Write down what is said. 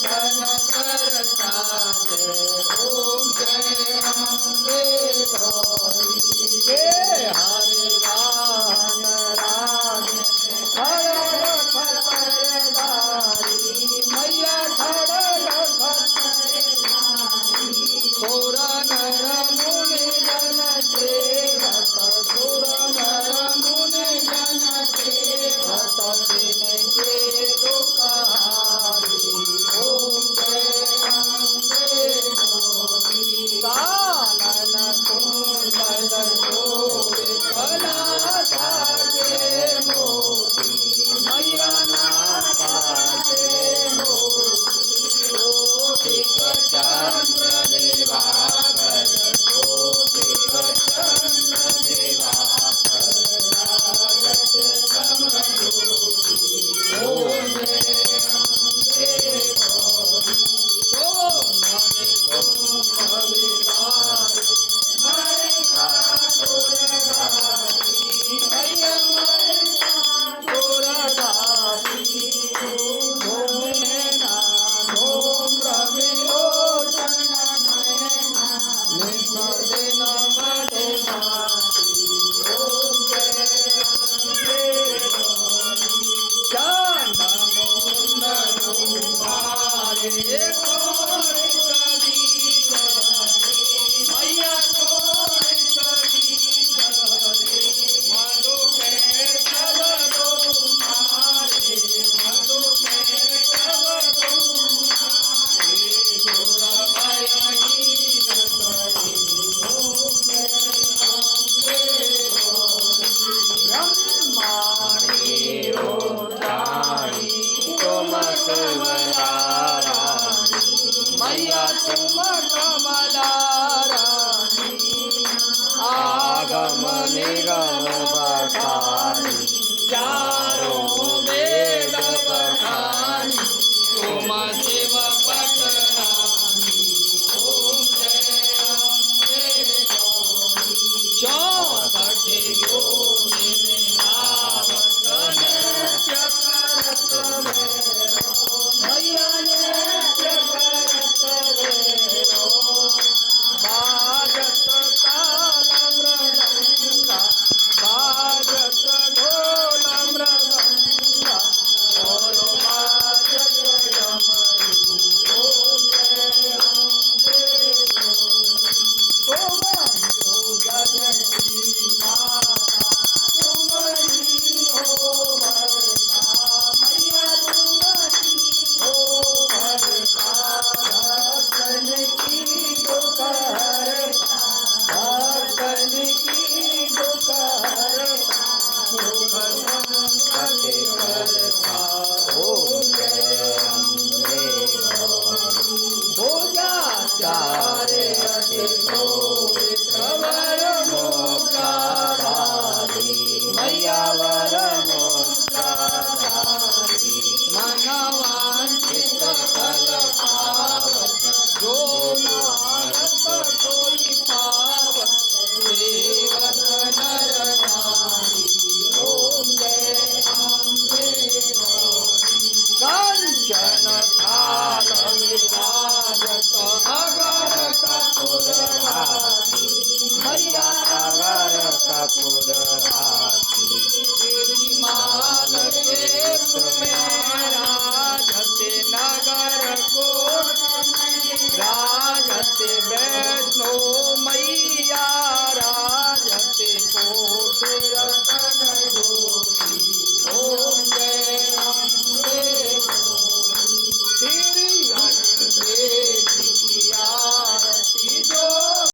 ધન પરસાદે ઓમ જય અંબે ગૌરી હે હરે વાહન રાજ હર ફરદારી મૈયા ધડ ફરદારી સોર નર મુનિ જન સેવક સુર નર મુનિ જન સેવક દિન કે દુકારી ઓમ જય અંબે ગૌરી કાનન કુંડલ શોભે કલા સાગે મોતી મૈયા પાસે મોતી કોટિક ચંદ્ર દેવાકર કોટિક ચંદ્ર દેવાકર રાજત સમજોતી ઓમ જય અંબે ગૌરી ઓમ મને કુંભ વિલાય મરે ઠાકોર ગારી મૈયા મરે ઠાકોર ગારી ધૂમ નૈના ધૂમ રવિલોચન નયના નિસર્જન મધુમાતી ઓમ જય અંબે ગૌરી ચંદન મુંડનું મારે